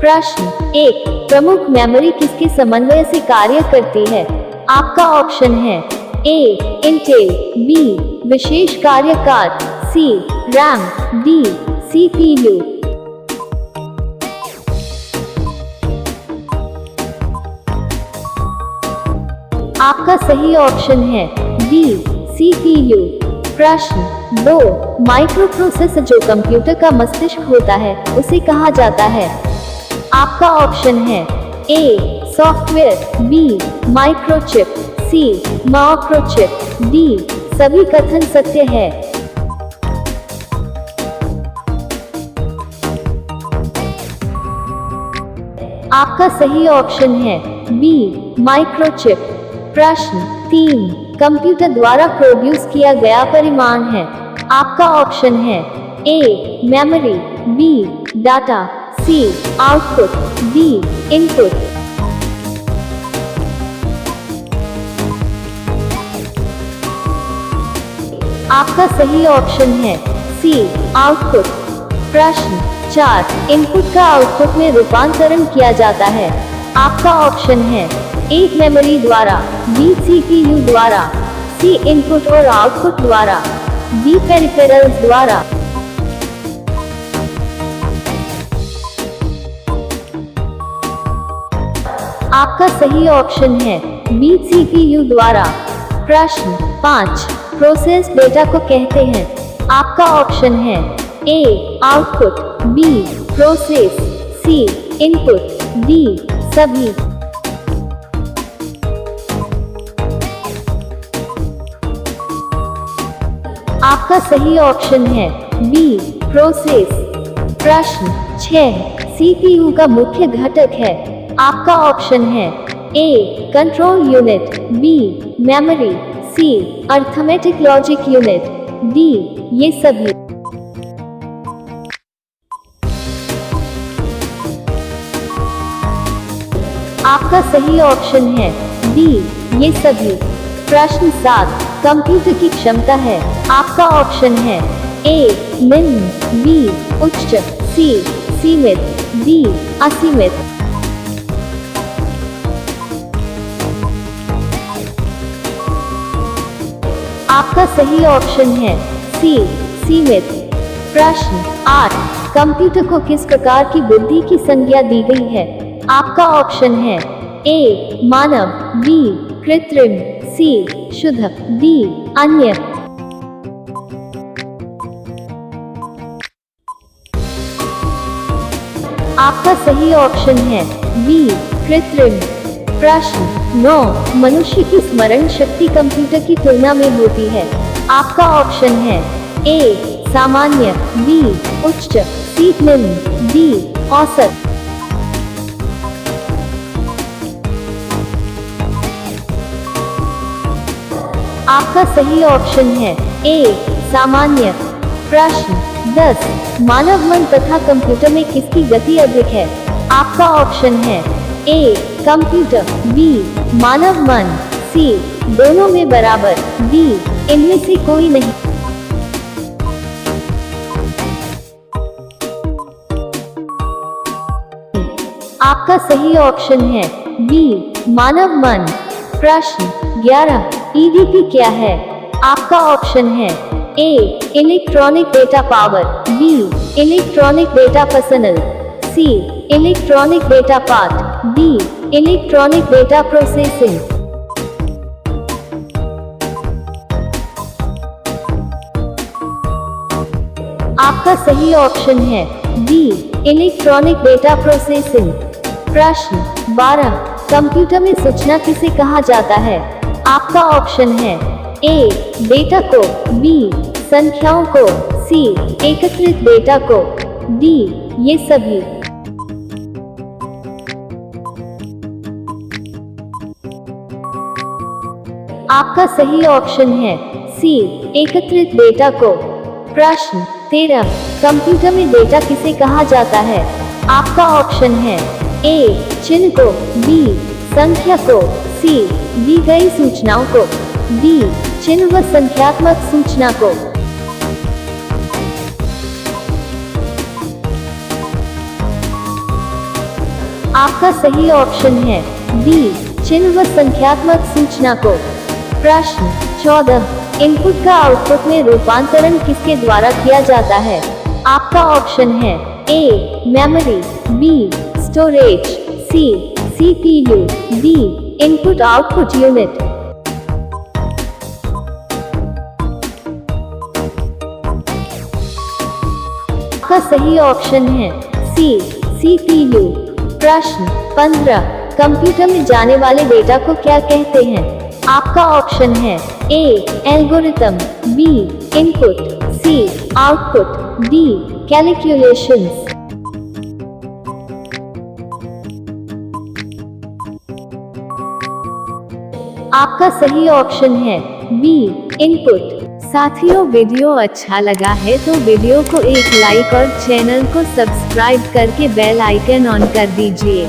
प्रश्न 1, प्रमुख मेमोरी किसके समन्वय से कार्य करती है? आपका ऑप्शन है ए इंटेल, बी विशेष कार्यकार, सी रैम, डी सीपीयू। आपका सही ऑप्शन है बी सीपीयू। प्रश्न 2, माइक्रो प्रोसेसर जो कंप्यूटर का मस्तिष्क होता है उसे कहा जाता है? आपका ऑप्शन है A software, B microchip, C microchip, D सभी कथन सत्य है। आपका सही ऑप्शन है बी माइक्रोचिप। प्रश्न 3, कंप्यूटर द्वारा प्रोड्यूस किया गया परिमाण है? आपका ऑप्शन है A memory, B data, C output, D input. आपका सही ऑप्शन है सी आउटपुट। प्रश्न 4, इनपुट का आउटपुट में रूपांतरण किया जाता है? आपका ऑप्शन है ए मेमोरी द्वारा, बी सीपीयू द्वारा, सी इनपुट और आउटपुट द्वारा, डी पेरिफेरल्स द्वारा। आपका सही ऑप्शन है बी सीपीयू द्वारा। प्रश्न 5, प्रोसेस डेटा को कहते हैं? आपका ऑप्शन है A output, B process, C input, D सभी। आपका सही ऑप्शन है बी प्रोसेस। प्रश्न 6, सीपीयू का मुख्य घटक है? आपका ऑप्शन है ए कंट्रोल यूनिट, बी मेमोरी, सी अरिथमेटिक लॉजिक यूनिट, डी ये सभी। आपका सही ऑप्शन है डी ये सभी। प्रश्न 7, कंप्यूटर की क्षमता है? आपका ऑप्शन है ए निम्न, बी उच्च, सी सीमित, डी असीमित। आपका सही ऑप्शन है सी सीमित। प्रश्न 8, कंप्यूटर को किस प्रकार की बुद्धि की संज्ञा दी गई है? आपका ऑप्शन है ए मानव, बी कृत्रिम, सी शुद्ध, डी अन्य। आपका सही ऑप्शन है बी कृत्रिम। प्रश्न 9, मनुष्य की स्मरण शक्ति कंप्यूटर की तुलना में होती है? आपका ऑप्शन है ए सामान्य, बी उच्च, सी निम्न, डी औसत। आपका सही ऑप्शन है ए सामान्य। प्रश्न 10, मानव मन तथा कंप्यूटर में किसकी गति अधिक है? आपका ऑप्शन है ए कंप्यूटर, बी मानव मन, सी दोनों में बराबर, डी इनमें से कोई नहीं। आपका सही ऑप्शन है बी मानव मन। प्रश्न 11, ईडीपी क्या है? आपका ऑप्शन है A electronic data power, B electronic data personal, C electronic data path, D electronic data processing. आपका सही ऑप्शन है डी इलेक्ट्रॉनिक डेटा प्रोसेसिंग। प्रश्न 12, कंप्यूटर में सूचना किसे कहा जाता है? आपका ऑप्शन है ए डेटा को, बी संख्याओं को, सी एकत्रित डेटा को, डी ये सभी। आपका सही ऑप्शन है सी एकत्रित डेटा को। प्रश्न 13, कंप्यूटर में डेटा किसे कहा जाता है? आपका ऑप्शन है ए चिन्ह को, बी संख्या को, सी दी गई सूचनाओं को, डी चिन्ह व संख्यात्मक सूचना को। आपका सही ऑप्शन है बी, चिन्ह व संख्यात्मक सूचना को। प्रश्न 14, इनपुट का आउटपुट में रूपांतरण किसके द्वारा किया जाता है? आपका ऑप्शन है A, memory, B, storage, C, CPU, D, input output unit. आपका सही ऑप्शन है सी, सीपीयू। प्रश्न 15, कंप्यूटर में जाने वाले डेटा को क्या कहते हैं? आपका ऑप्शन है ए, एल्गोरिथम, बी, इनपुट, सी, आउटपुट, डी, कैलकुलेशंस। आपका सही ऑप्शन है बी, इनपुट। साथियों, वीडियो अच्छा लगा है तो वीडियो को एक लाइक और चैनल को सब्सक्राइब करके बेल आइकन ऑन कर दीजिए।